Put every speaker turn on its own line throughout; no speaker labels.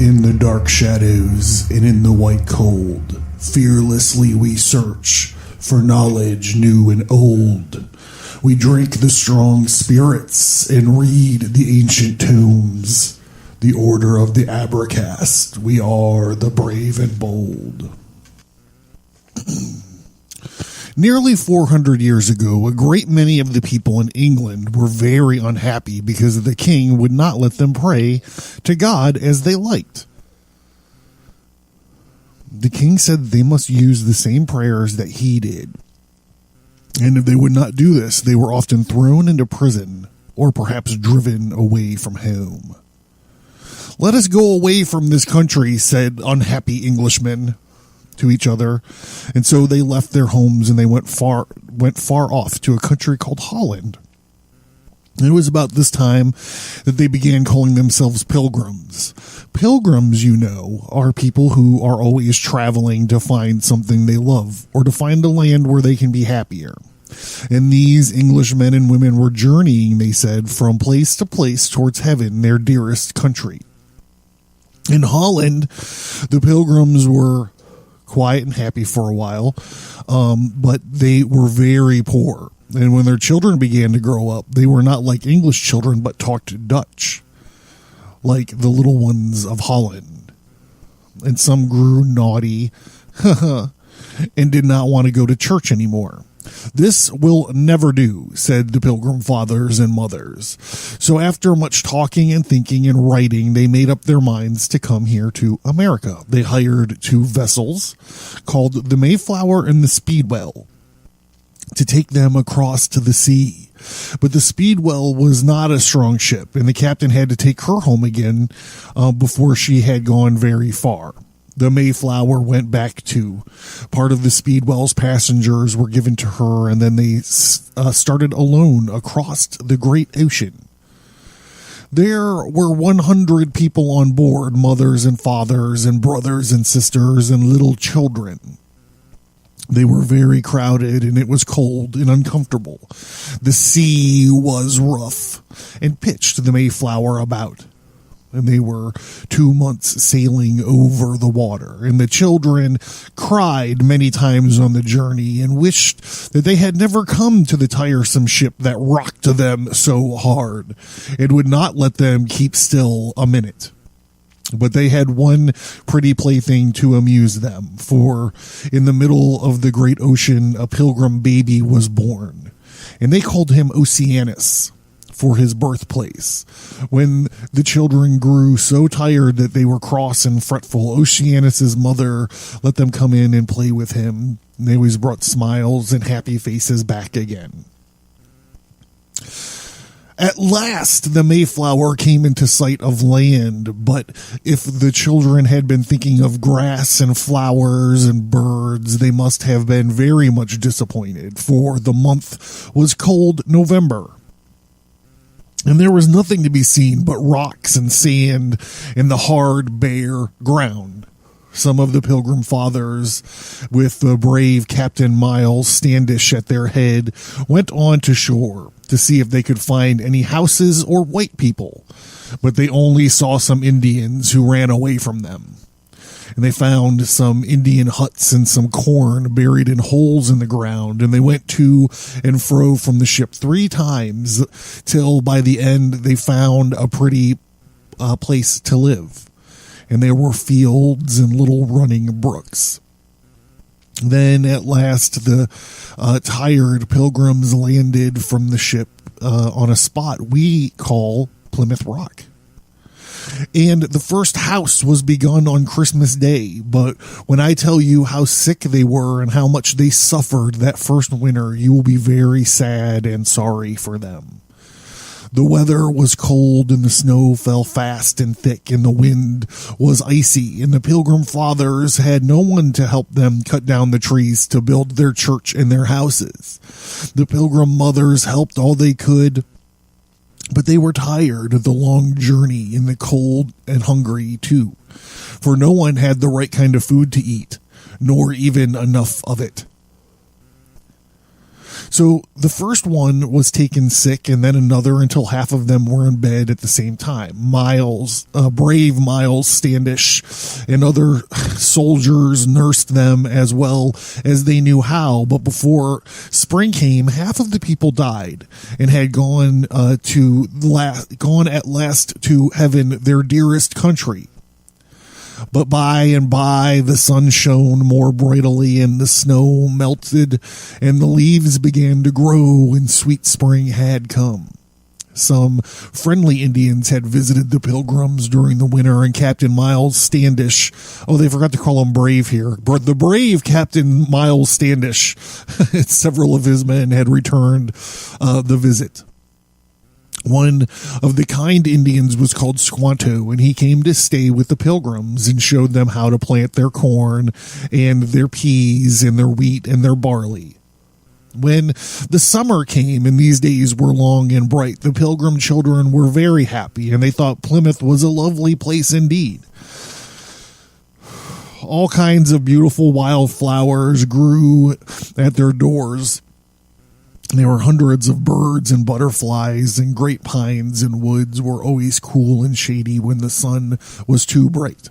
In the dark shadows and in the white cold, fearlessly we search for knowledge new and old. We drink the strong spirits and read the ancient tomes. The order of the Abracast, we are the brave and bold. Nearly 400 years ago, a great many of the people in England were very unhappy because the king would not let them pray to God as they liked. The king said they must use the same prayers that he did. And if they would not do this, they were often thrown into prison or perhaps driven away from home. "Let us go away from this country," said unhappy Englishmen to each other, and so they left their homes and they went far off to a country called Holland. And it was about this time that they began calling themselves pilgrims. Pilgrims, you know, are people who are always traveling to find something they love or to find a land where they can be happier. And these English men and women were journeying, they said, from place to place towards heaven, their dearest country. In Holland, the pilgrims were quiet and happy for a while, but they were very poor. And when their children began to grow up, they were not like English children, but talked Dutch, like the little ones of Holland. And some grew naughty and did not want to go to church anymore. "This will never do," said the pilgrim fathers and mothers. So after much talking and thinking and writing, they made up their minds to come here to America. They hired 2 vessels called the Mayflower and the Speedwell to take them across to the sea. But the Speedwell was not a strong ship, and the captain had to take her home again before she had gone very far. The Mayflower went back too. Part of the Speedwell's passengers were given to her, and then they started alone across the great ocean. There were 100 people on board, mothers and fathers and brothers and sisters and little children. They were very crowded, and it was cold and uncomfortable. The sea was rough and pitched the Mayflower about. And they were 2 months sailing over the water. And the children cried many times on the journey and wished that they had never come to the tiresome ship that rocked them so hard. It would not let them keep still a minute. But they had one pretty plaything to amuse them, for in the middle of the great ocean a pilgrim baby was born, and they called him Oceanus for his birthplace. When the children grew so tired that they were cross and fretful, Oceanus's mother let them come in and play with him, and they always brought smiles and happy faces back again. At last, the Mayflower came into sight of land, but if the children had been thinking of grass and flowers and birds, they must have been very much disappointed, for the month was cold November. And there was nothing to be seen but rocks and sand and the hard, bare ground. Some of the Pilgrim Fathers, with the brave Captain Miles Standish at their head, went on to shore to see if they could find any houses or white people, but they only saw some Indians who ran away from them. And they found some Indian huts and some corn buried in holes in the ground, and they went to and fro from the ship 3 times till by the end they found a pretty place to live. And there were fields and little running brooks. Then at last the tired pilgrims landed from the ship on a spot we call Plymouth Rock. And the first house was begun on Christmas Day, but when I tell you how sick they were and how much they suffered that first winter, you will be very sad and sorry for them. The weather was cold, and the snow fell fast and thick, and the wind was icy, and the Pilgrim Fathers had no one to help them cut down the trees to build their church and their houses. The Pilgrim mothers helped all they could, but they were tired of the long journey and the cold and hungry too, for no one had the right kind of food to eat, nor even enough of it. So the first one was taken sick, and then another, until half of them were in bed at the same time. Brave Miles Standish and other soldiers nursed them as well as they knew how. But before spring came, half of the people died and had gone at last to heaven, their dearest country. But by and by the sun shone more brightly, and the snow melted, and the leaves began to grow, and sweet spring had come. Some friendly Indians had visited the Pilgrims during the winter, and Captain Miles Standish, they forgot to call him Brave here, but the brave Captain Miles Standish, several of his men had returned the visit. One of the kind Indians was called Squanto, and he came to stay with the Pilgrims and showed them how to plant their corn and their peas and their wheat and their barley. When the summer came and these days were long and bright, the Pilgrim children were very happy, and they thought Plymouth was a lovely place indeed. All kinds of beautiful wildflowers grew at their doors. There were hundreds of birds and butterflies, and great pines and woods were always cool and shady when the sun was too bright.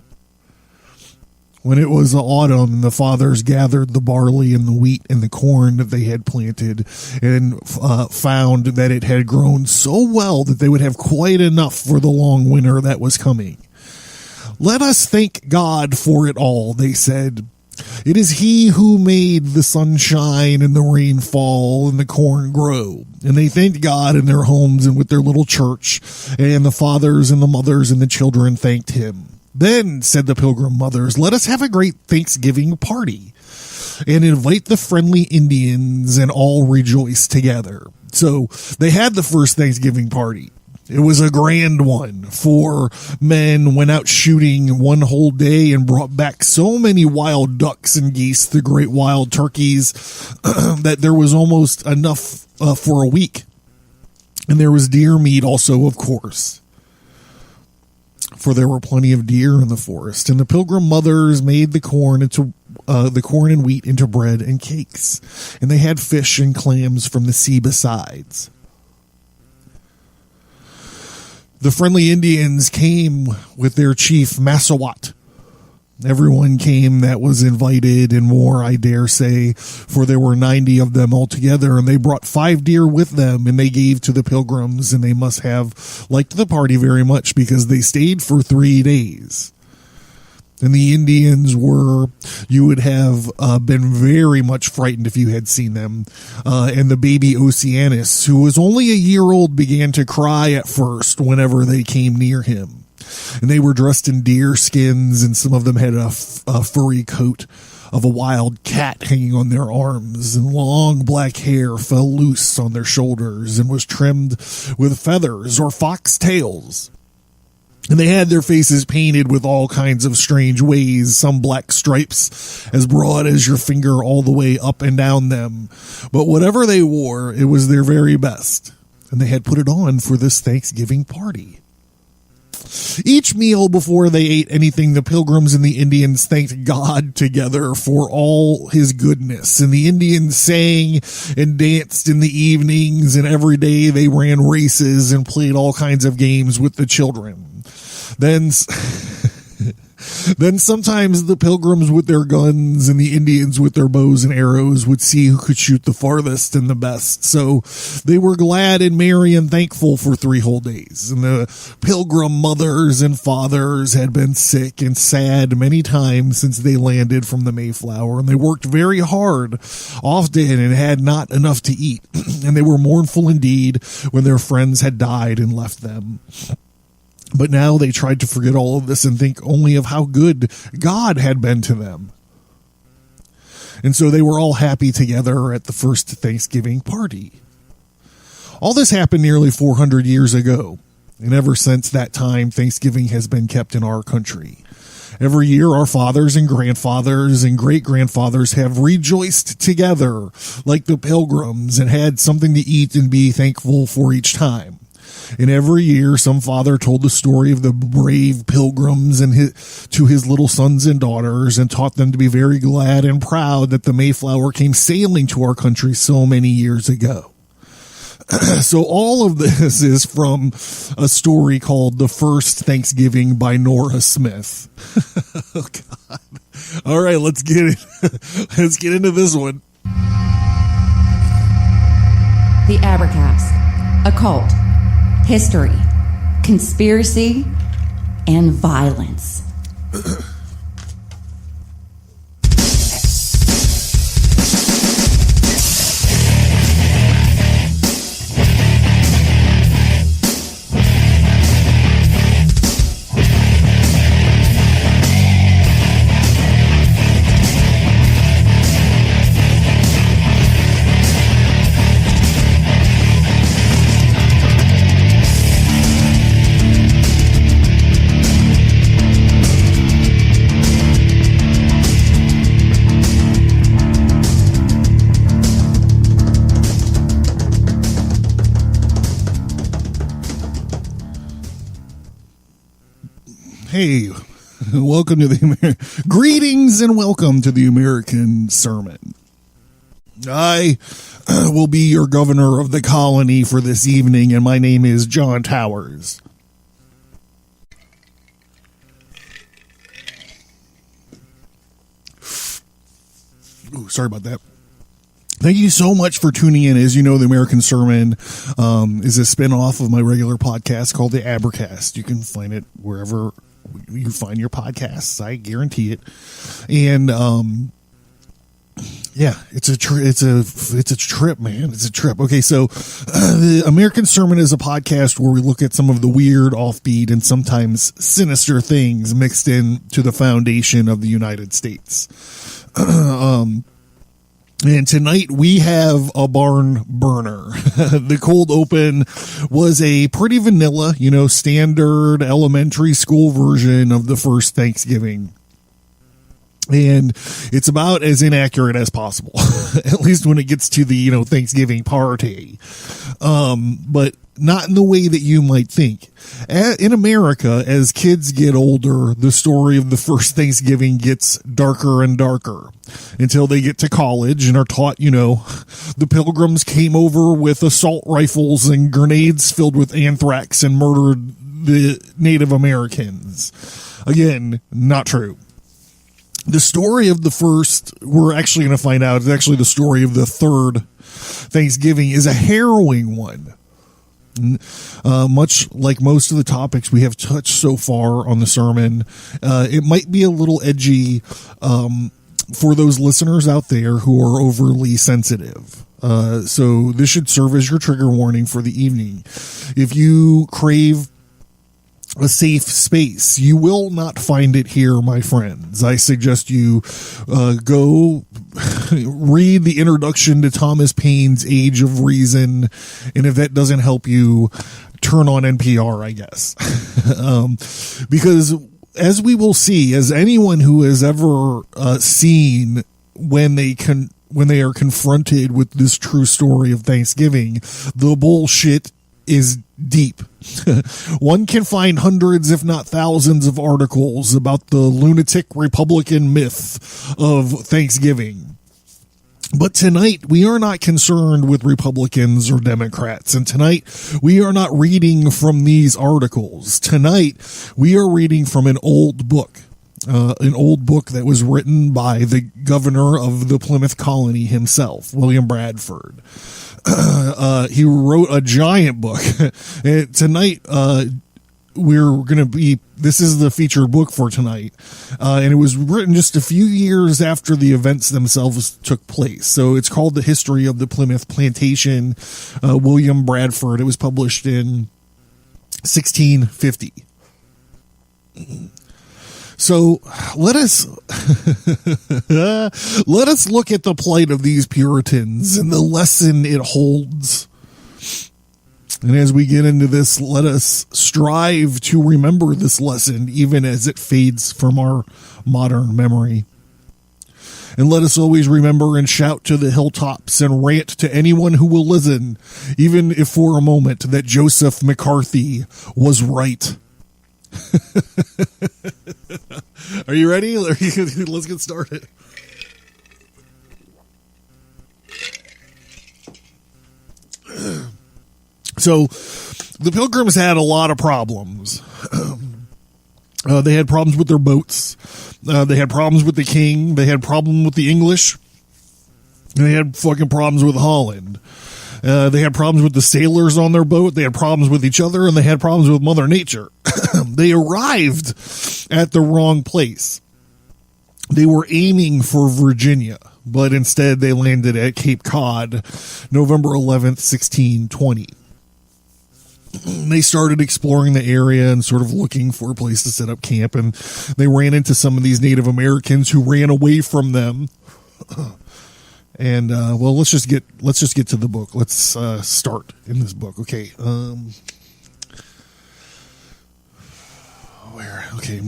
When it was autumn, the fathers gathered the barley and the wheat and the corn that they had planted, and found that it had grown so well that they would have quite enough for the long winter that was coming. "Let us thank God for it all," they said. "It is He who made the sun shine and the rain fall and the corn grow." And they thanked God in their homes and with their little church, and the fathers and the mothers and the children thanked Him. "Then," said the Pilgrim mothers, "let us have a great Thanksgiving party and invite the friendly Indians and all rejoice together." So they had the first Thanksgiving party. It was a grand one. 4 men went out shooting one whole day and brought back so many wild ducks and geese, the great wild turkeys, that there was almost enough for a week. And there was deer meat also, of course, for there were plenty of deer in the forest. And the Pilgrim mothers made the corn and wheat into bread and cakes, and they had fish and clams from the sea besides. The friendly Indians came with their chief, Massawat. Everyone came that was invited, and more, I dare say, for there were 90 of them altogether, and they brought 5 deer with them, and they gave to the Pilgrims, and they must have liked the party very much, because they stayed for 3 days. And the Indians you would have been very much frightened if you had seen them. And the baby Oceanus, who was only a year old, began to cry at first whenever they came near him. And they were dressed in deer skins, and some of them had a furry coat of a wild cat hanging on their arms, and long black hair fell loose on their shoulders and was trimmed with feathers or fox tails. And they had their faces painted with all kinds of strange ways, some black stripes as broad as your finger all the way up and down them. But whatever they wore, it was their very best, and they had put it on for this Thanksgiving party. Each meal before they ate anything, the Pilgrims and the Indians thanked God together for all His goodness. And the Indians sang and danced in the evenings, and every day they ran races and played all kinds of games with the children. Then sometimes the Pilgrims with their guns and the Indians with their bows and arrows would see who could shoot the farthest and the best. So they were glad and merry and thankful for 3 whole days. And the Pilgrim mothers and fathers had been sick and sad many times since they landed from the Mayflower, and they worked very hard often and had not enough to eat. And they were mournful indeed when their friends had died and left them. But now they tried to forget all of this and think only of how good God had been to them. And so they were all happy together at the first Thanksgiving party. All this happened nearly 400 years ago, and ever since that time, Thanksgiving has been kept in our country. Every year, our fathers and grandfathers and great-grandfathers have rejoiced together like the Pilgrims and had something to eat and be thankful for each time. And every year, some father told the story of the brave pilgrims to his little sons and daughters and taught them to be very glad and proud that the Mayflower came sailing to our country so many years ago. So all of this is from a story called The First Thanksgiving by Nora Smith. Oh, God. All right, let's get into this one.
The Abracast, occult, history, conspiracy, and violence.
Hey, welcome to greetings and welcome to the American Sermon. I will be your governor of the colony for this evening, and my name is John Towers. Ooh, sorry about that. Thank you so much for tuning in. As you know, the American Sermon is a spin-off of my regular podcast called the Abracast. You can find it wherever you find your podcasts. I guarantee it. And yeah, it's a trip, man. It's a trip. Okay, so the American Sermon is a podcast where we look at some of the weird, offbeat, and sometimes sinister things mixed in to the foundation of the United States. And tonight we have a barn burner. The cold open was a pretty vanilla, standard elementary school version of the first Thanksgiving. And it's about as inaccurate as possible, at least when it gets to the, Thanksgiving party. But not in the way that you might think. In America, as kids get older, the story of the first Thanksgiving gets darker and darker until they get to college and are taught, the Pilgrims came over with assault rifles and grenades filled with anthrax and murdered the Native Americans. Again, not true. The story of the first, we're actually going to find out, is actually the story of the third Thanksgiving is a harrowing one. Much like most of the topics we have touched so far on the sermon, it might be a little edgy for those listeners out there who are overly sensitive. So this should serve as your trigger warning for the evening. If you crave a safe space, you will not find it here, my friends. I suggest you go read the introduction to Thomas Paine's Age of Reason, and if that doesn't help you, turn on NPR, I guess. Because as we will see, as anyone who has ever seen when they are confronted with this true story of Thanksgiving, the bullshit is deep. One can find hundreds, if not thousands, of articles about the lunatic Republican myth of Thanksgiving. But tonight, we are not concerned with Republicans or Democrats. And tonight, we are not reading from these articles. Tonight, we are reading from an old book. An old book that was written by the governor of the Plymouth colony himself, William Bradford. He wrote a giant book. Tonight, this is the featured book for tonight. And it was written just a few years after the events themselves took place. So it's called The History of the Plymouth Plantation, William Bradford. It was published in 1650. So let us look at the plight of these Puritans and the lesson it holds. And as we get into this, let us strive to remember this lesson even as it fades from our modern memory. And let us always remember and shout to the hilltops and rant to anyone who will listen, even if for a moment, that Joseph McCarthy was right. Are you ready? Let's get started. So, the Pilgrims had a lot of problems. They had problems with their boats. They had problems with the king. They had problems with the English. And they had fucking problems with Holland. They had problems with the sailors on their boat. They had problems with each other, and they had problems with Mother Nature. They arrived at the wrong place. They were aiming for Virginia, but instead they landed at Cape Cod, November 11th, 1620. They started exploring the area and sort of looking for a place to set up camp, and they ran into some of these Native Americans who ran away from them. And well, let's just get to the book. Let's start in this book. Okay. Where? Okay.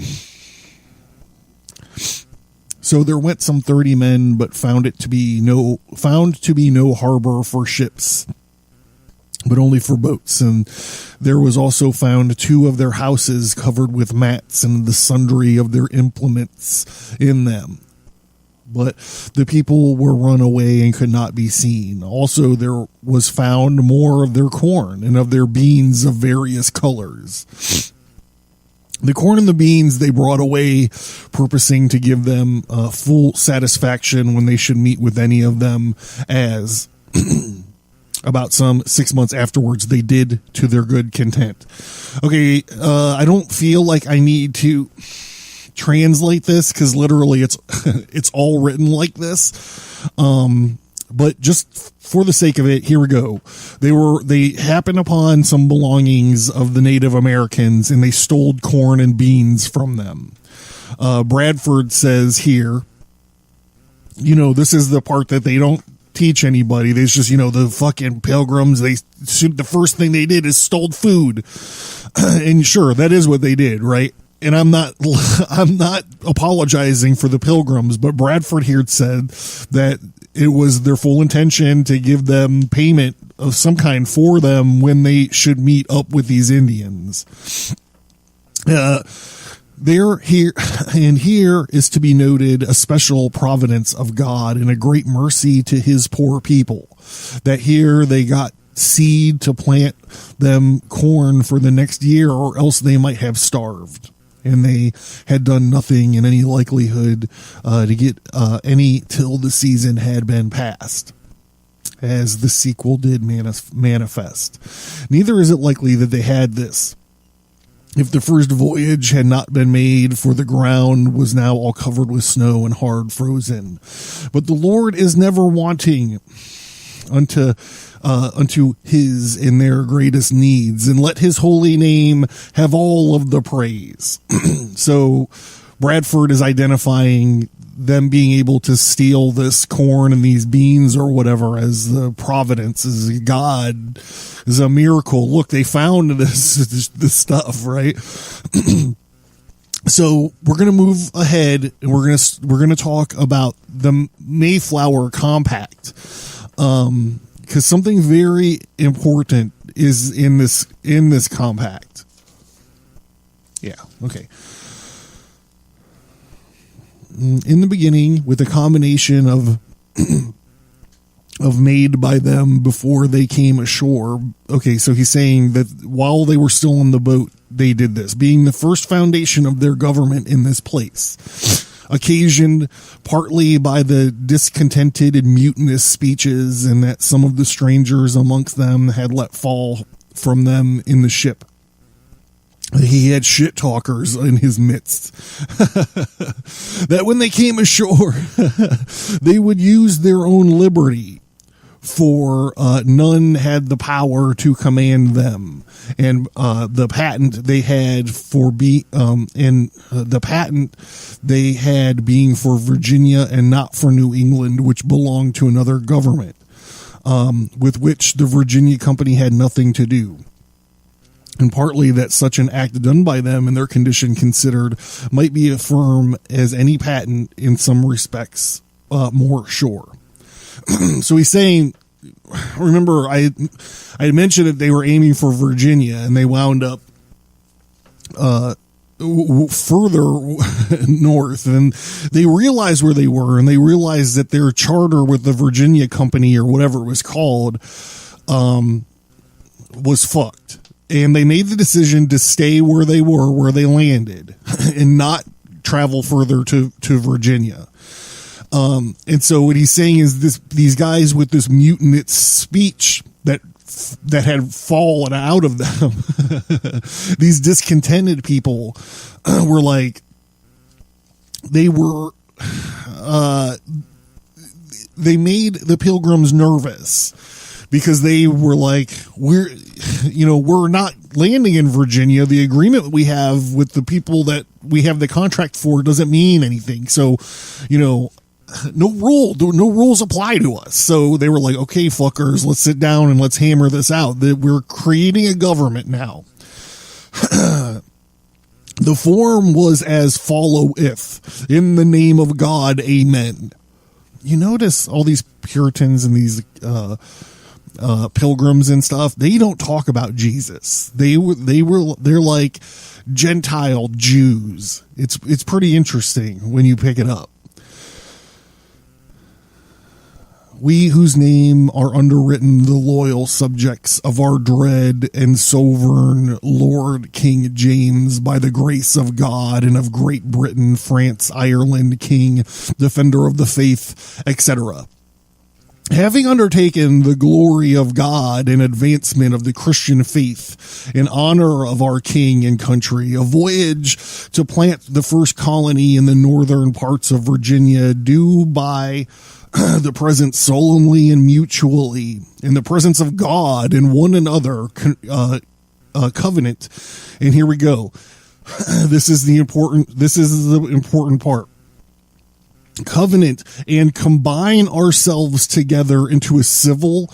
So there went some 30 men, but found to be no harbor for ships, but only for boats. And there was also found 2 of their houses covered with mats and the sundry of their implements in them. But the people were run away and could not be seen. Also, there was found more of their corn and of their beans of various colors. The corn and the beans they brought away, purposing to give them full satisfaction when they should meet with any of them, as about some 6 months afterwards they did to their good content. Okay, I don't feel like I need to translate this because literally it's all written like this. But just for the sake of it, here we go. They happened upon some belongings of the Native Americans and they stole corn and beans from them. Bradford says here, this is the part that they don't teach anybody. There's just, the fucking Pilgrims, the first thing they did is stole food. And sure, that is what they did, right? And I'm not apologizing for the Pilgrims, but Bradford here said that it was their full intention to give them payment of some kind for them when they should meet up with these Indians. Here is to be noted a special providence of God and a great mercy to his poor people, that here they got seed to plant them corn for the next year, or else they might have starved. And they had done nothing in any likelihood to get any till the season had been passed, as the sequel did manifest. Neither is it likely that they had this, if the first voyage had not been made, for the ground was now all covered with snow and hard frozen. But the Lord is never wanting unto his in their greatest needs, and let his holy name have all of the praise. So Bradford is identifying them being able to steal this corn and these beans or whatever as the providence, as God, is a miracle. Look, they found this stuff, right? So we're going to move ahead and we're going to talk about the Mayflower Compact. Because something very important is in this compact. Yeah, okay. In the beginning, with a combination of made by them before they came ashore. Okay, so he's saying that while they were still on the boat, they did this, being the first foundation of their government in this place. Occasioned partly by the discontented and mutinous speeches, and that some of the strangers amongst them had let fall from them in the ship. He had shit talkers in his midst. That when they came ashore, they would use their own liberty, for none had the power to command them, and the patent they had being for Virginia and not for New England, which belonged to another government, with which the Virginia Company had nothing to do. And partly that such an act done by them in their condition considered might be affirmed as any patent in some respects more sure. So he's saying, remember, I mentioned that they were aiming for Virginia, and they wound up further north, and they realized where they were, and they realized that their charter with the Virginia Company, or whatever it was called, was fucked. And they made the decision to stay where they were, where they landed, and not travel further to Virginia. And so what he's saying is these guys with this mutinous speech that had fallen out of them, these discontented people, were like, they made the Pilgrims nervous, because they were like, we're not landing in Virginia. The agreement we have with the people that we have the contract for doesn't mean anything. So, no rules apply to us. So they were like, okay, fuckers, let's sit down and let's hammer this out. We're creating a government now. The form was as followeth: in the name of God, amen. You notice all these Puritans and these Pilgrims and stuff, they don't talk about Jesus. They're like Gentile Jews. It's pretty interesting when you pick it up. We whose name are underwritten, the loyal subjects of our dread and sovereign Lord King James, by the grace of God and of Great Britain, France, Ireland, King, defender of the faith, etc. Having undertaken the glory of God and advancement of the Christian faith in honor of our king and country, a voyage to plant the first colony in the northern parts of Virginia, do by the present solemnly and mutually in the presence of God and one another covenant. And here we go. This is the important part. Covenant and combine ourselves together into a civil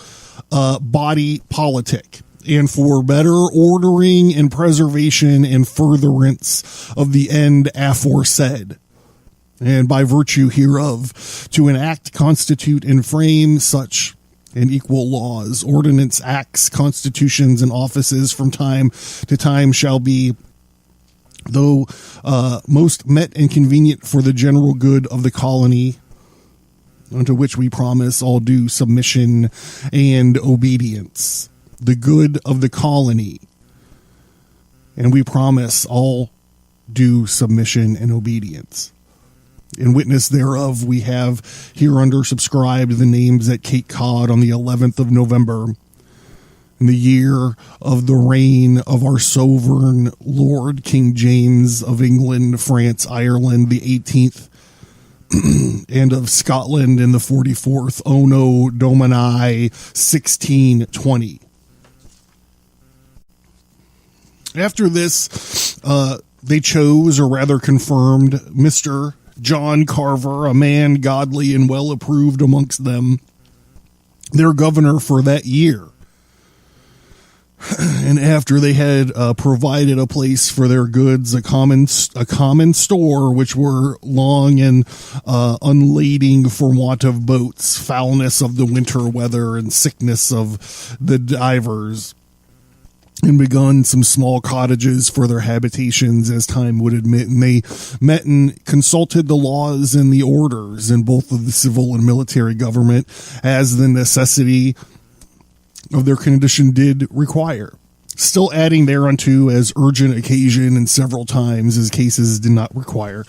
body politic, and for better ordering and preservation and furtherance of the end aforesaid, and by virtue hereof to enact, constitute, and frame such and equal laws, ordinance, acts, constitutions, and offices from time to time shall be, though most met and convenient for the general good of the colony, unto which we promise all due submission and obedience. The good of the colony, and we promise all due submission and obedience. In witness thereof, we have hereunder subscribed the names at Cape Cod on the 11th of November, in the year of the reign of our sovereign Lord King James of England, France, Ireland, the 18th, and of Scotland in the 44th, Anno Domini 1620. After this, they chose, or rather confirmed, Mr. John Carver, a man godly and well approved amongst them, their governor for that year. And after they had provided a place for their goods, a common store, which were long and unlading for want of boats, foulness of the winter weather, and sickness of the divers, and begun some small cottages for their habitations as time would admit. And they met and consulted the laws and the orders in both of the civil and military government, as the necessity of their condition did require, still adding thereunto as urgent occasion and several times as cases did not require.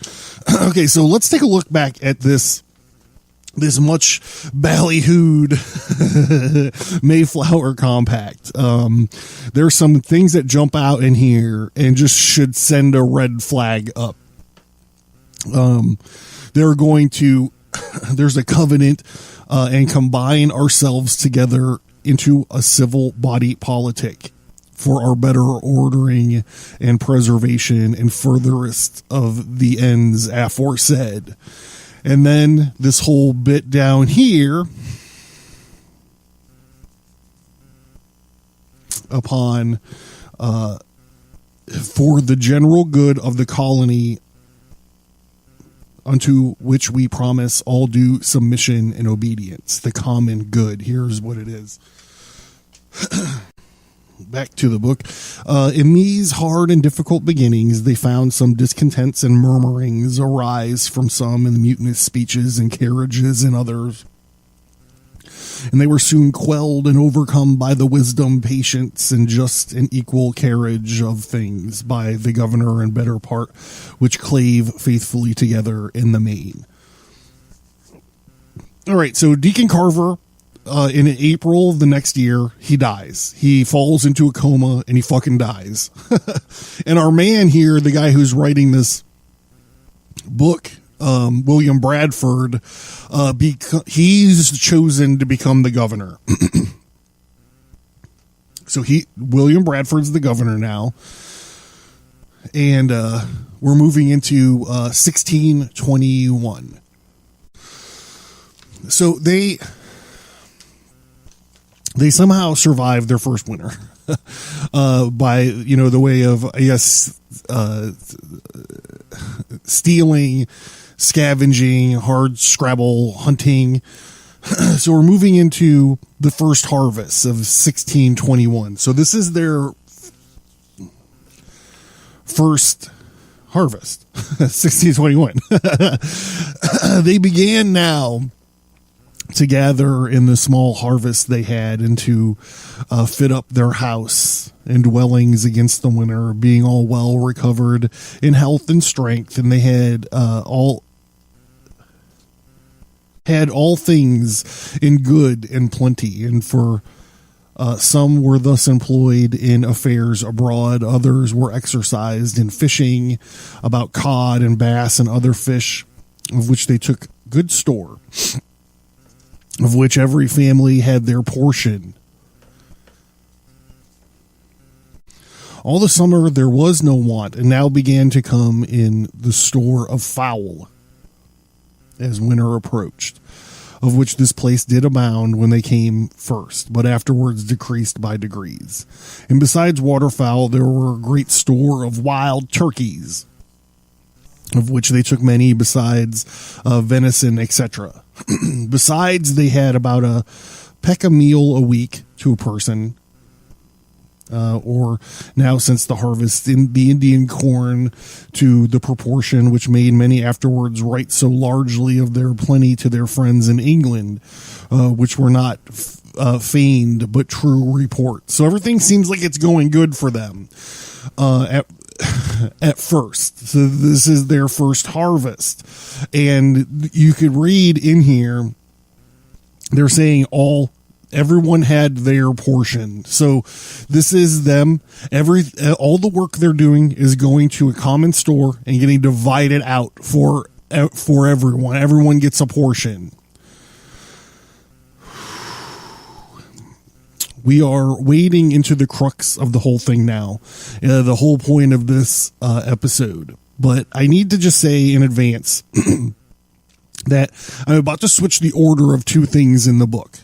Okay, so let's take a look back at this much ballyhooed Mayflower Compact. There's some things that jump out in here and just should send a red flag up. There's a covenant and combine ourselves together into a civil body politic for our better ordering and preservation and furtherest of the ends aforesaid. And then this whole bit down here, upon for the general good of the colony, unto which we promise all due submission and obedience, the common good. Here's what it is. Back to the book. In these hard and difficult beginnings, they found some discontents and murmurings arise from some in the mutinous speeches and carriages and others. And they were soon quelled and overcome by the wisdom, patience, and just and equal carriage of things by the governor and better part, which clave faithfully together in the main. All right, so Deacon Carver, in April the next year, he dies. He falls into a coma and he fucking dies. And our man here, the guy who's writing this book, William Bradford, he's chosen to become the governor. So William Bradford's the governor now. And we're moving into 1621. So they somehow survived their first winter by, the way of, I guess, stealing, scavenging, hard scrabble, hunting. So we're moving into the first harvest of 1621. So this is their first harvest, 1621. They began now to gather in the small harvest they had and to fit up their house and dwellings against the winter, being all well recovered in health and strength. And they had all things in good and plenty. And for some were thus employed in affairs abroad. Others were exercised in fishing about cod and bass and other fish, of which they took good store, of which every family had their portion. All the summer there was no want, and now began to come in the store of fowl, as winter approached, of which this place did abound when they came first, but afterwards decreased by degrees. And besides waterfowl, there were a great store of wild turkeys, of which they took many, besides venison, etc. Besides, they had about a peck a meal a week to a person, or now since the harvest in the Indian corn to the proportion which made many afterwards write so largely of their plenty to their friends in England, which were not feigned but true report. So everything seems like it's going good for them at first. So this is their first harvest, and you could read in here they're saying everyone had their portion. So this is them. All the work they're doing is going to a common store and getting divided out for everyone. Everyone gets a portion. We are wading into the crux of the whole thing now, the whole point of this episode. But I need to just say in advance that I'm about to switch the order of two things in the book.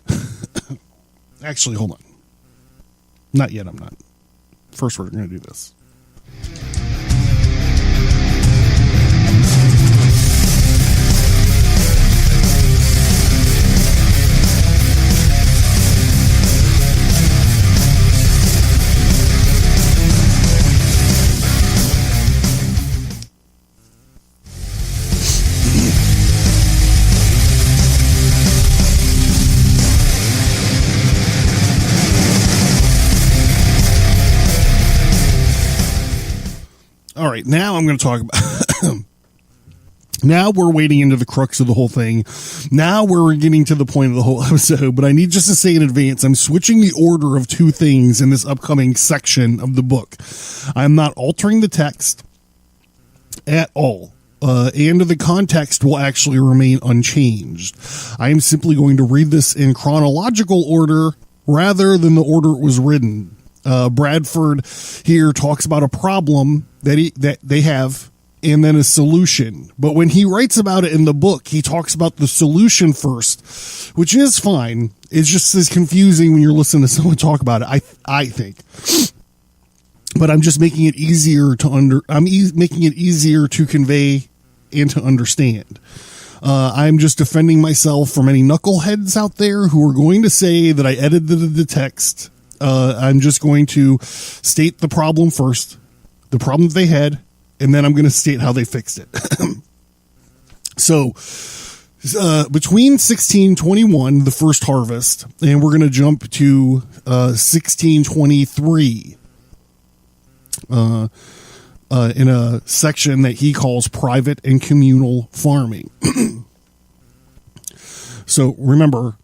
Actually, hold on. Not yet, I'm not. First, we're going to do this. All right, now I'm going to talk about... Now we're wading into the crux of the whole thing. Now we're getting to the point of the whole episode, but I need just to say in advance, I'm switching the order of two things in this upcoming section of the book. I'm not altering the text at all. And the context will actually remain unchanged. I am simply going to read this in chronological order rather than the order it was written. Bradford here talks about a problem that they have and then a solution. But when he writes about it in the book, he talks about the solution first, which is fine. It's just as confusing when you're listening to someone talk about it, I think. But I'm just making it easier to making it easier to convey and to understand. I'm just defending myself from any knuckleheads out there who are going to say that I edited the text. I'm just going to state the problem first, the problem that they had, and then I'm going to state how they fixed it. So, between 1621, the first harvest, and we're going to jump to 1623, in a section that he calls private and communal farming. So remember,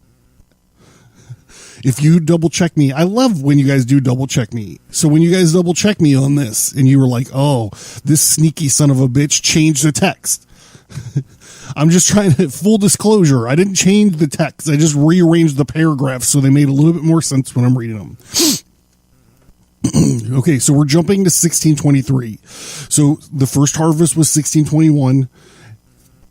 if you double check me, I love when you guys do double check me. So when you guys double check me on this and you were like, oh, this sneaky son of a bitch changed the text. I'm just trying to, full disclosure, I didn't change the text. I just rearranged the paragraphs so they made a little bit more sense when I'm reading them. Okay, so we're jumping to 1623. So the first harvest was 1621.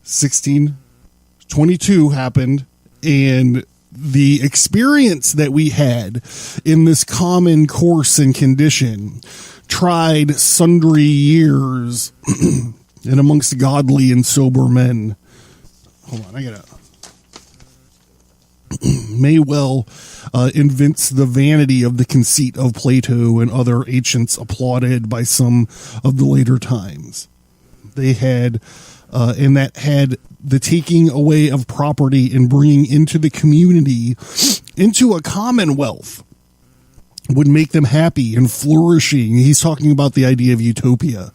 1622 happened, and the experience that we had in this common course and condition tried sundry years and amongst godly and sober men. Hold on, I gotta... may well evince the vanity of the conceit of Plato and other ancients applauded by some of the later times. They had, and that had the taking away of property and bringing into the community, into a commonwealth, would make them happy and flourishing. He's talking about the idea of utopia,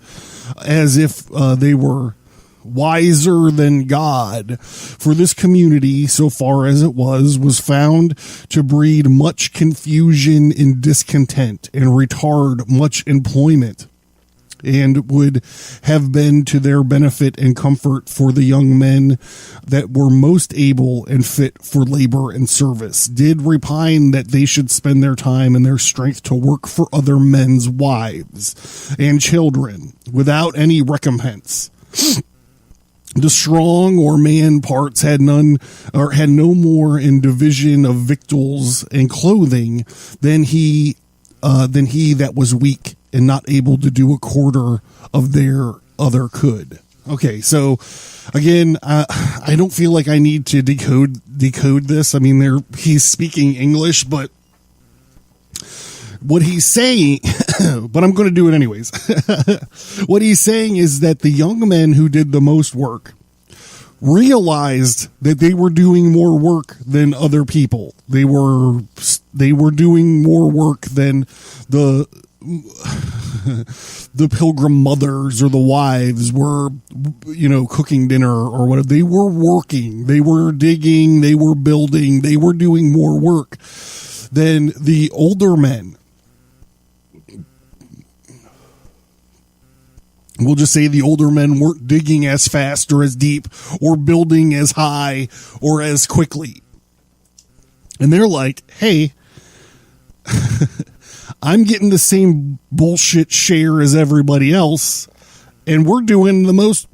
as if they were wiser than God. For this community, so far as it was found to breed much confusion and discontent and retard much employment, and would have been to their benefit and comfort for the young men that were most able and fit for labor and service, did repine that they should spend their time and their strength to work for other men's wives and children without any recompense. The strong or man parts had none, or had no more in division of victuals and clothing than he that was weak and not able to do a quarter of their other could. Okay, so again, I don't feel like I need to decode this. I mean, he's speaking English, but what he's saying, but I'm going to do it anyways. What he's saying is that the young men who did the most work realized that they were doing more work than other people. They were doing more work than the pilgrim mothers or the wives were, cooking dinner or whatever. They were working, they were digging, they were building, they were doing more work than the older men. We'll just say the older men weren't digging as fast or as deep or building as high or as quickly. And they're like, hey, I'm getting the same bullshit share as everybody else, and we're doing the most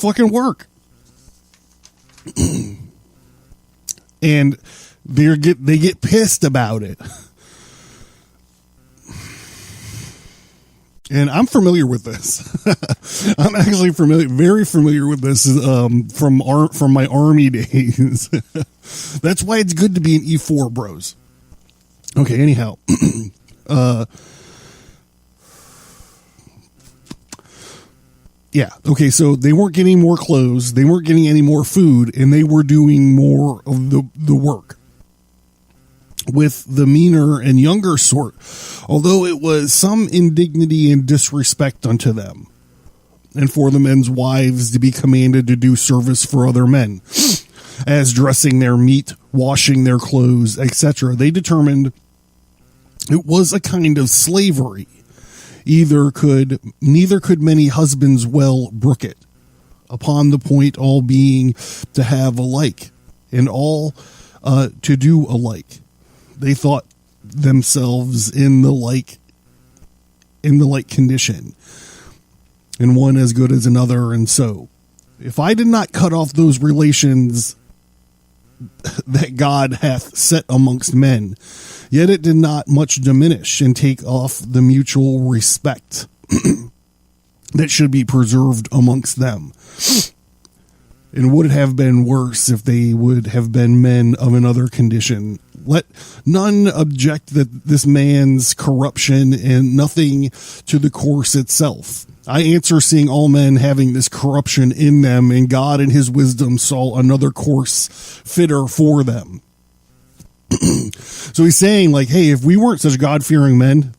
fucking work. And they get pissed about it. And I'm familiar with this. I'm actually very familiar with this from my army days. That's why it's good to be an E4, bros. Okay, anyhow. Yeah, okay, so they weren't getting more clothes, they weren't getting any more food, and they were doing more of the work with the meaner and younger sort, although it was some indignity and disrespect unto them, and for the men's wives to be commanded to do service for other men, as dressing their meat, washing their clothes, etc. They determined it was a kind of slavery. Neither could many husbands well brook it, upon the point all being to have alike, and all to do alike. They thought themselves in the like condition, and one as good as another, and so, if I did not cut off those relations that God hath set amongst men, yet it did not much diminish and take off the mutual respect. that should be preserved amongst them. And would it have been worse if they would have been men of another condition? Let none object that this man's corruption and nothing to the course itself. I answer, seeing all men having this corruption in them, and God in his wisdom saw another course fitter for them. So he's saying, like, hey, if we weren't such God-fearing men,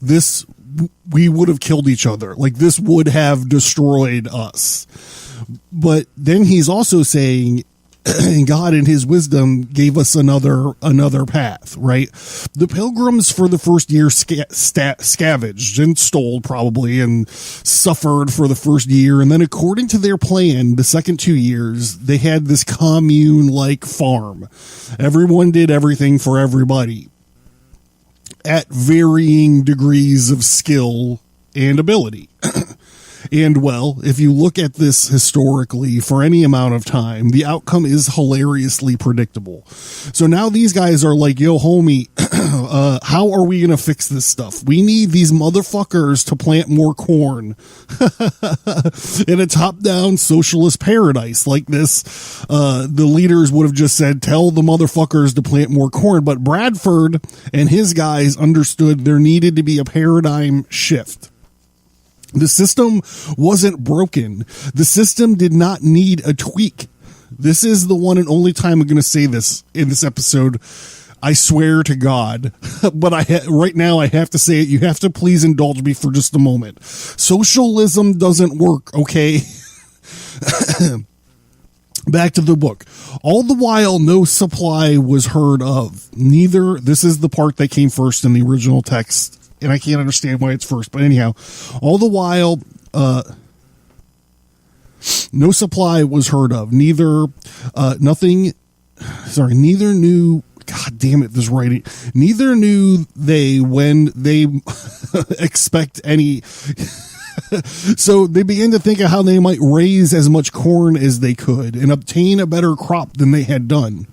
we would have killed each other. Like, this would have destroyed us. But then he's also saying, God in his wisdom gave us another path, right? The Pilgrims for the first year scavenged and stole probably and suffered for the first year. And then according to their plan, the second 2 years, they had this commune-like farm. Everyone did everything for everybody at varying degrees of skill and ability. And, well, if you look at this historically for any amount of time, the outcome is hilariously predictable. So now these guys are like, yo, homie, how are we going to fix this stuff? We need these motherfuckers to plant more corn in a top-down socialist paradise like this. The leaders would have just said, tell the motherfuckers to plant more corn. But Bradford and his guys understood there needed to be a paradigm shift. The system wasn't broken. The system did not need a tweak. This is the one and only time I'm going to say this in this episode. I swear to God. But right now I have to say it. You have to please indulge me for just a moment. Socialism doesn't work, okay? Back to the book. All the while, no supply was heard of. Neither, this is the part that came first in the original text. And I can't understand why it's first, but anyhow, all the while, no supply was heard of. Neither knew, God damn it, this writing. Neither knew they when they expect any. So they began to think of how they might raise as much corn as they could and obtain a better crop than they had done.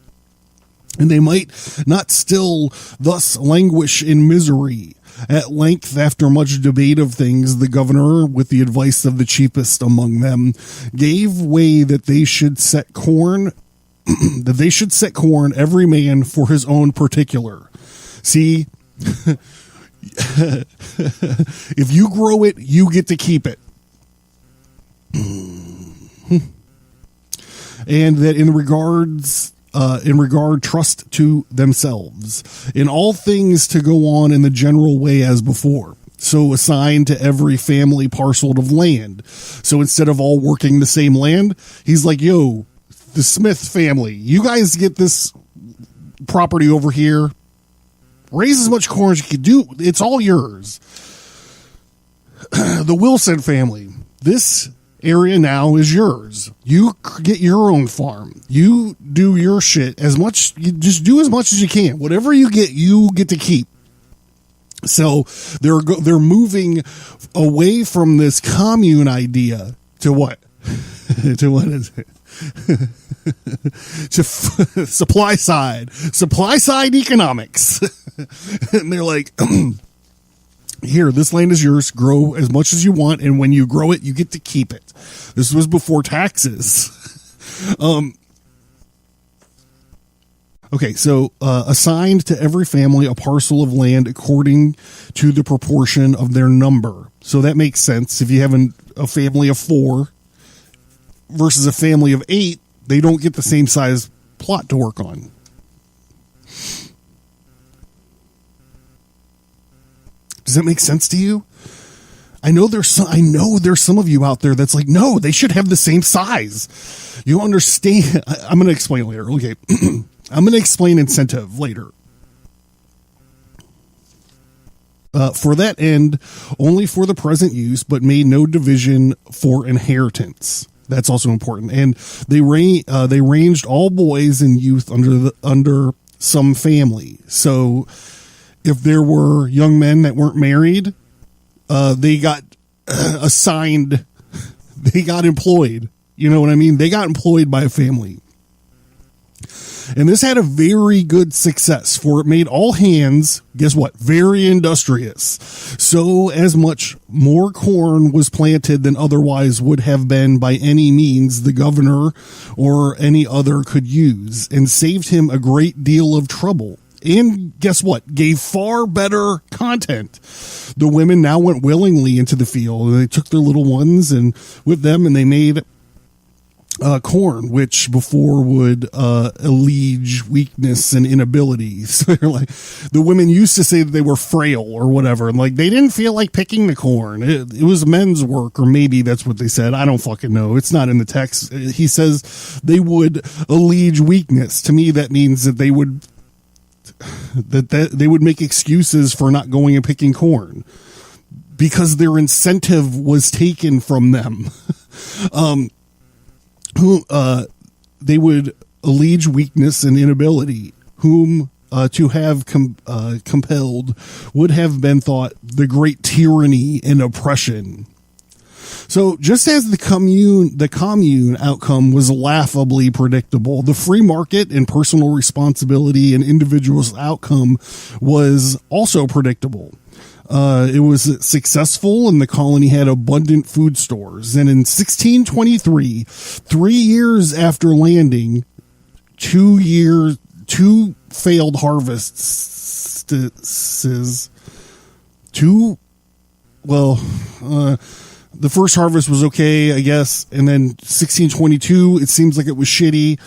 And they might not still thus languish in misery. At length, after much debate of things, the governor, with the advice of the chiefest among them, gave way that they should set corn, every man for his own particular. See, if you grow it, you get to keep it. And that in regard trust to themselves, in all things to go on in the general way as before. So assign to every family parcel of land. So instead of all working the same land, he's like, yo, the Smith family, you guys get this property over here. Raise as much corn as you can do. It's all yours. The Wilson family, this area now is yours. You get your own farm. You do your shit as much. You just do as much as you can. Whatever you get to keep. So they're moving away from this commune idea to what? To what is it? To supply side economics. And they're like, here, this land is yours. Grow as much as you want, and when you grow it, you get to keep it. This was before taxes. Okay, so assigned to every family a parcel of land according to the proportion of their number. So that makes sense. If you have a family of 4 versus a family of 8, they don't get the same size plot to work on. Does that make sense to you? I know there's some of you out there that's like, no, they should have the same size. You understand? I'm going to explain later. Okay. I'm going to explain incentive later. For that end, only for the present use, but made no division for inheritance. That's also important. And they ranged all boys and youth under some family. So if there were young men that weren't married, they got assigned, they got employed. You know what I mean? They got employed by a family.
And this had a very good success, for it made all hands, guess what, very industrious. So as much more corn was planted than otherwise would have been by any means the governor or any other could use, and saved him a great deal of trouble. And guess what? Gave far better content. The women now went willingly into the field. They took their little ones and with them, and they made corn, which before would allege weakness and inability. So they're like, the women used to say that they were frail or whatever, and like they didn't feel like picking the corn. It was men's work, or maybe that's what they said. I don't fucking know. It's not in the text. He says they would allege weakness. To me, that means that they would they would make excuses for not going and picking corn because their incentive was taken from them. They would allege weakness and inability, whom to have compelled would have been thought the great tyranny and oppression. So just as the commune outcome was laughably predictable, the free market and personal responsibility and individual's outcome was also predictable. It was successful, and the colony had abundant food stores. And in 1623, 3 years after landing, two failed harvests, the first harvest was okay, I guess, and then 1622, it seems like it was shitty.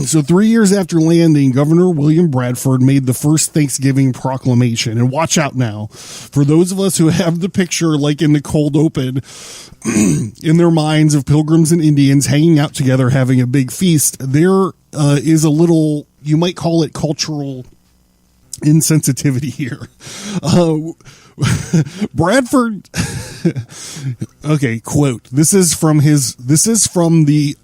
So 3 years after landing, Governor William Bradford made the first Thanksgiving proclamation. And watch out now, for those of us who have the picture, like in the cold open, in their minds of pilgrims and Indians hanging out together, having a big feast, there is a little, you might call it cultural insensitivity here. Bradford, okay, quote, this is from the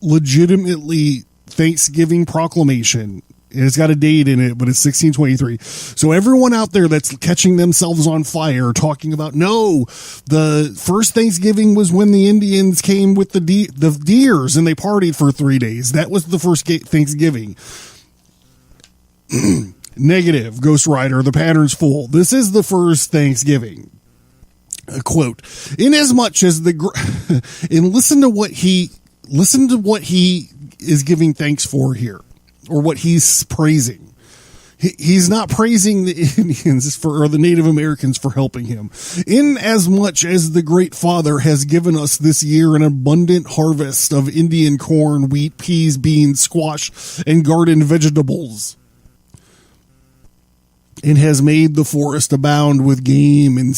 legitimately Thanksgiving proclamation. It's got a date in it, but it's 1623. So everyone out there that's catching themselves on fire talking about, no, the first Thanksgiving was when the Indians came with the deers and they partied for 3 days. That was the first Thanksgiving. Negative, Ghost Rider, the pattern's full. This is the first Thanksgiving. A quote, inasmuch as and listen to what he is giving thanks for here, or what he's praising. He's not praising the Indians or the Native Americans for helping him. Inasmuch as the Great Father has given us this year an abundant harvest of Indian corn, wheat, peas, beans, squash, and garden vegetables, and has made the forest abound with game and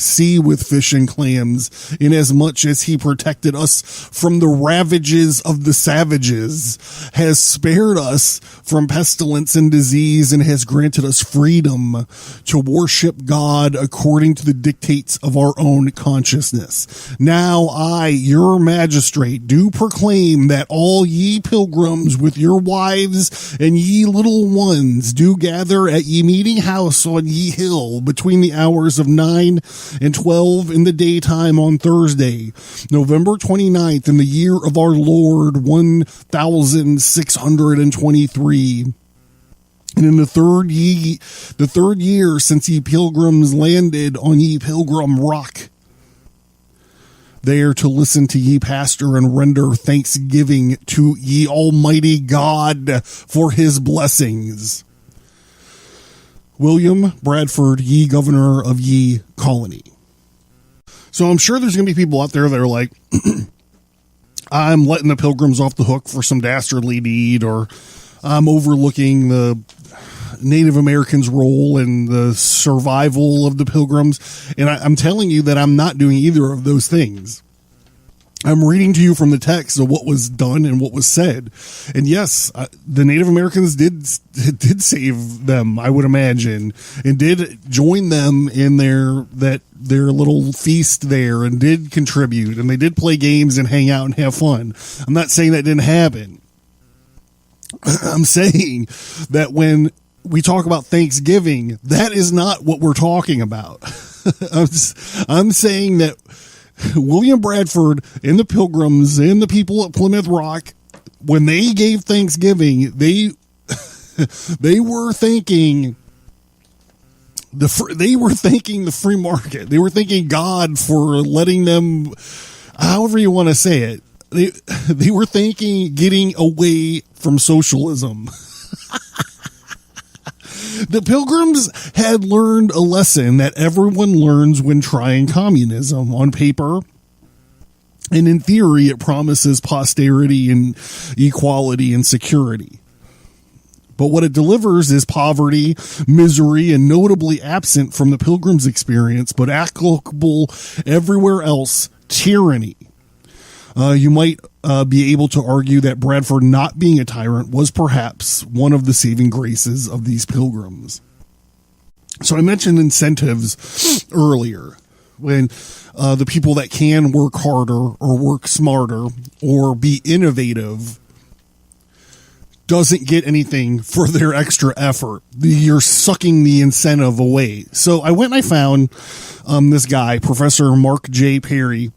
sea with fish and clams, inasmuch as he protected us from the ravages of the savages, has spared us from pestilence and disease, and has granted us freedom to worship God according to the dictates of our own consciousness. Now I, your magistrate, do proclaim that all ye pilgrims with your wives and ye little ones do gather at ye meeting house on ye hill between the hours of 9 and 12 in the daytime on Thursday, November 29th, in the year of our Lord 1623. And in the third year since ye pilgrims landed on ye pilgrim rock, there to listen to ye pastor and render thanksgiving to ye Almighty God for his blessings. William Bradford, ye governor of ye colony. So I'm sure there's going to be people out there that are like, I'm letting the pilgrims off the hook for some dastardly deed, or I'm overlooking the Native Americans' role in the survival of the pilgrims. And I'm telling you that I'm not doing either of those things. I'm reading to you from the text of what was done and what was said. And yes, the Native Americans did save them, I would imagine, and did join them in their little feast there, and did contribute, and they did play games and hang out and have fun. I'm not saying that didn't happen. I'm saying that when we talk about Thanksgiving, that is not what we're talking about. I'm saying that William Bradford and the Pilgrims and the people at Plymouth Rock when they gave Thanksgiving, they were thanking the free market. They were thanking God for letting them, however you want to say it. They were getting away from socialism. The Pilgrims had learned a lesson that everyone learns when trying communism. On paper and in theory, it promises posterity and equality and security. But what it delivers is poverty, misery, and notably absent from the Pilgrims' experience, but applicable everywhere else, tyranny. You might be able to argue that Bradford not being a tyrant was perhaps one of the saving graces of these Pilgrims. So I mentioned incentives earlier, when the people that can work harder or work smarter or be innovative doesn't get anything for their extra effort. You're sucking the incentive away. So I went and I found this guy, Professor Mark J. Perry.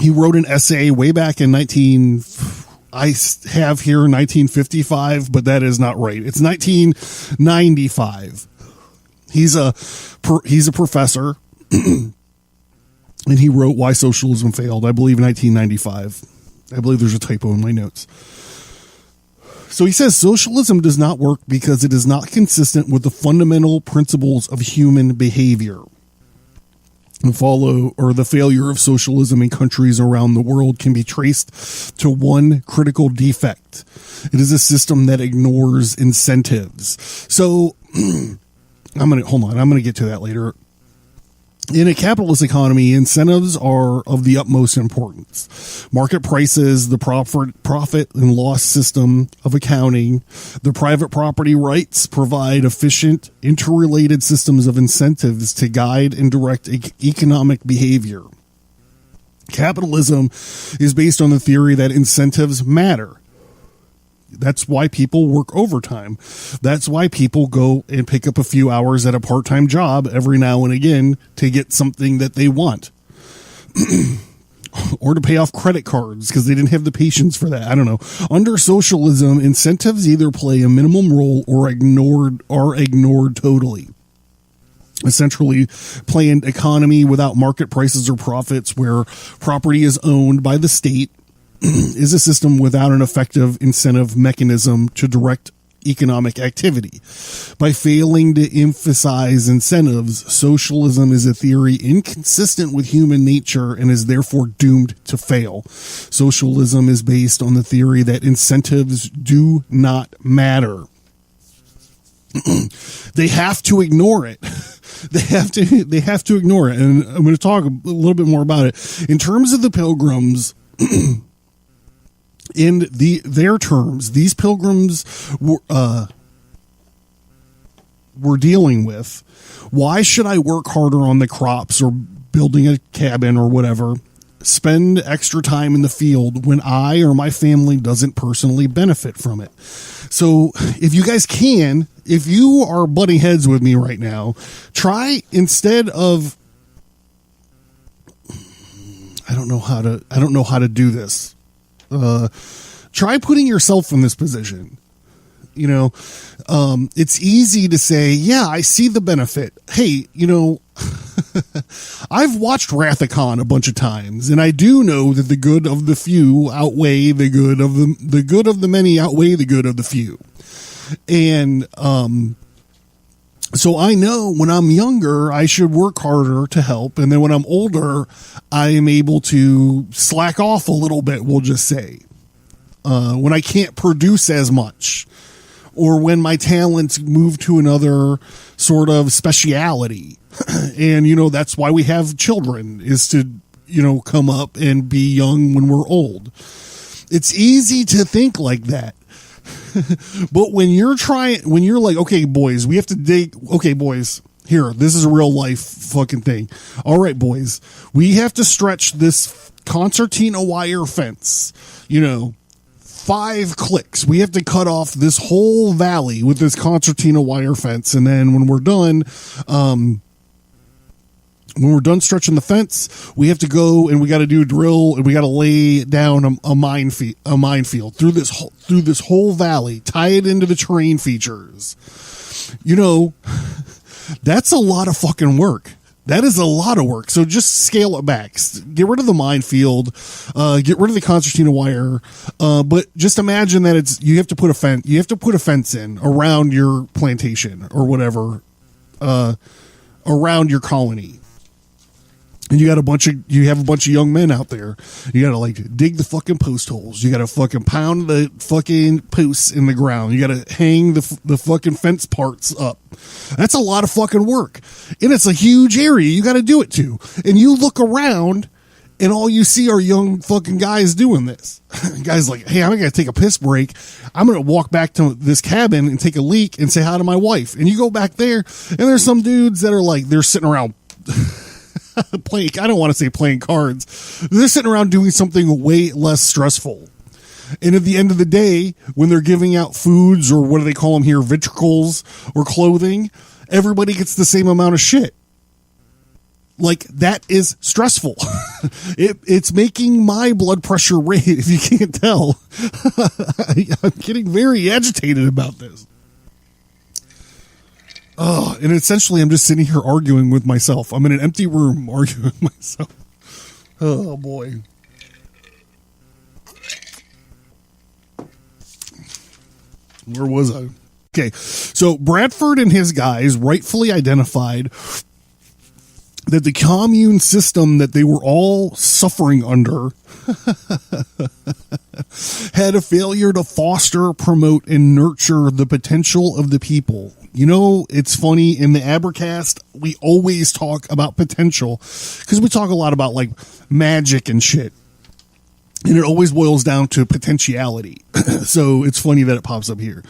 He wrote an essay way back in 1955, but that is not right. It's 1995. He's a professor, and he wrote Why Socialism Failed, I believe, in 1995. I believe there's a typo in my notes. So he says socialism does not work because it is not consistent with the fundamental principles of human behavior. The failure of socialism in countries around the world can be traced to one critical defect. It is a system that ignores incentives. So I'm going to get to that later. In a capitalist economy, incentives are of the utmost importance. Market prices, the profit and loss system of accounting, the private property rights provide efficient, interrelated systems of incentives to guide and direct economic behavior. Capitalism is based on the theory that incentives matter. That's why people work overtime. That's why people go and pick up a few hours at a part-time job every now and again to get something that they want. Or to pay off credit cards because they didn't have the patience for that. I don't know. Under socialism, incentives either play a minimum role or are ignored totally. A centrally planned economy without market prices or profits, where property is owned by the state, is a system without an effective incentive mechanism to direct economic activity. By failing to emphasize incentives, socialism is a theory inconsistent with human nature and is therefore doomed to fail. Socialism is based on the theory that incentives do not matter. They have to ignore it. They have to ignore it. And I'm going to talk a little bit more about it. In terms of the Pilgrims, in their terms, these Pilgrims were dealing with, why should I work harder on the crops or building a cabin or whatever, spend extra time in the field when I or my family doesn't personally benefit from it? So if you guys can, if you are butting heads with me right now, try, instead of, I don't know how to do this. Try putting yourself in this position. You know, it's easy to say, yeah, I see the benefit. Hey, you know, I've watched Wrath of Khan a bunch of times, and I do know that the good of the few outweigh the good of the many outweigh the good of the few. And, so I know when I'm younger, I should work harder to help. And then when I'm older, I am able to slack off a little bit, we'll just say. When I can't produce as much, or when my talents move to another sort of speciality. And, you know, that's why we have children, is to, you know, come up and be young when we're old. It's easy to think like that. But when you're like, okay, boys, we have to dig. Okay, boys, here, this is a real life fucking thing. All right, boys, we have to stretch this concertina wire fence, you know, 5 clicks. We have to cut off this whole valley with this concertina wire fence. And then when we're done, When we're done stretching the fence, we have to go and we got to do a drill and we got to lay down a minefield through this whole valley, tie it into the terrain features. You know, that's a lot of fucking work. That is a lot of work. So just scale it back. Get rid of the minefield. Get rid of the concertina wire. But just imagine that you have to put a fence in around your plantation or whatever, around your colony. And you have a bunch of young men out there. You got to like dig the fucking post holes. You got to fucking pound the fucking posts in the ground. You got to hang the fucking fence parts up. That's a lot of fucking work. And it's a huge area you got to do it to. And you look around and all you see are young fucking guys doing this. Guys like, hey, I'm going to take a piss break. I'm going to walk back to this cabin and take a leak and say hi to my wife. And you go back there and there's some dudes that are like, they're sitting around playing, I don't want to say playing cards. They're sitting around doing something way less stressful. And at the end of the day, when they're giving out foods or what do they call them here, vitricles or clothing, everybody gets the same amount of shit. Like, that is stressful. It's making my blood pressure raise, if you can't tell. I'm getting very agitated about this. Oh, and essentially I'm just sitting here arguing with myself. I'm in an empty room arguing with myself. Oh, boy. Where was I? Okay, so Bradford and his guys rightfully identified that the commune system that they were all suffering under had a failure to foster, promote, and nurture the potential of the people. You know, it's funny, in the Abercast, we always talk about potential because we talk a lot about like magic and shit. And it always boils down to potentiality. So it's funny that it pops up here.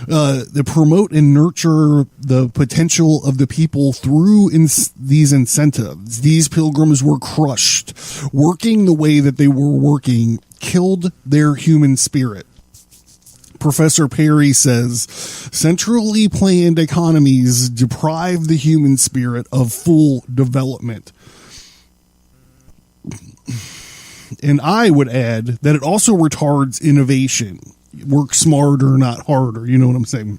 They promote and nurture the potential of the people through these incentives. These pilgrims were crushed. Working the way that they were working killed their human spirit. Professor Perry says, centrally planned economies deprive the human spirit of full development. And I would add that it also retards innovation. Work smarter, not harder. You know what I'm saying?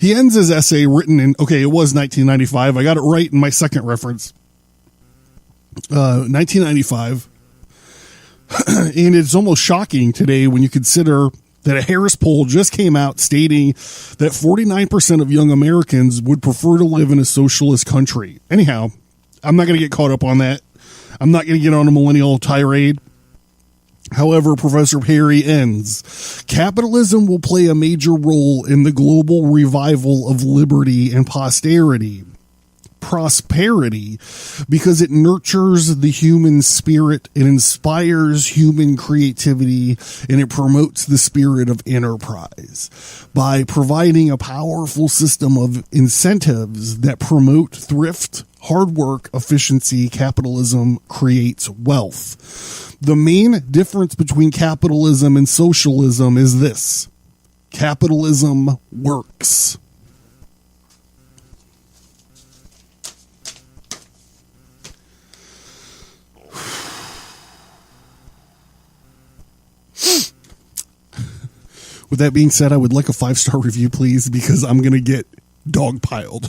He ends his essay written in, okay, it was 1995. I got it right in my second reference. 1995. And it's almost shocking today when you consider that a Harris poll just came out stating that 49% of young Americans would prefer to live in a socialist country. Anyhow, I'm not going to get caught up on that. I'm not going to get on a millennial tirade. However, Professor Perry ends, capitalism will play a major role in the global revival of liberty and prosperity because it nurtures the human spirit, it inspires human creativity, and it promotes the spirit of enterprise by providing a powerful system of incentives that promote thrift, hard work, efficiency. Capitalism creates wealth. The main difference between capitalism and socialism is this: capitalism works. With that being said, I would like a 5-star review, please, because I'm going to get dogpiled.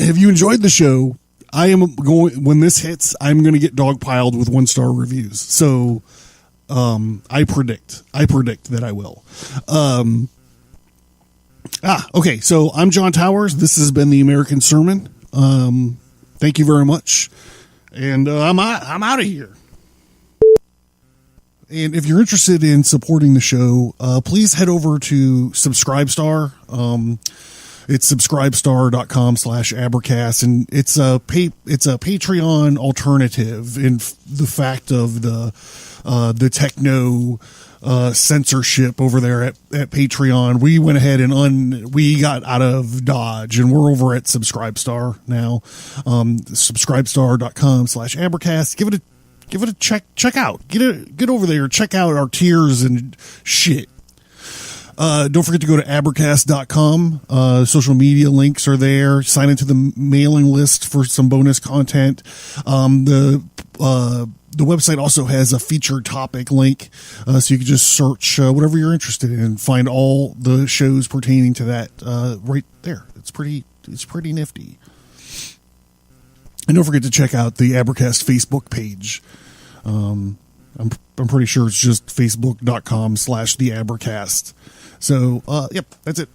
If you enjoyed the show, when this hits, I'm going to get dogpiled with 1-star reviews. So, I predict that I will. Okay. So I'm John Towers. This has been the American Sermon. Thank you very much. And, I'm out of here. And if you're interested in supporting the show, please head over to Subscribestar. It's subscribestar.com/Abercast, and it's a Patreon alternative in the fact of the techno censorship over there at Patreon. We went ahead and we got out of Dodge, and we're over at Subscribestar now. Subscribestar.com/Abercast. Give it a check out. Get over there. Check out our tiers and shit.
Don't forget to go to abercast.com. Social media links are there. Sign into the mailing list for some bonus content. The website also has a featured topic link, so you can just search whatever you're interested in and find all the shows pertaining to that right there. It's pretty nifty. And don't forget to check out the Abercast Facebook page. I'm pretty sure it's just facebook.com/theabercast. So, yep, that's it.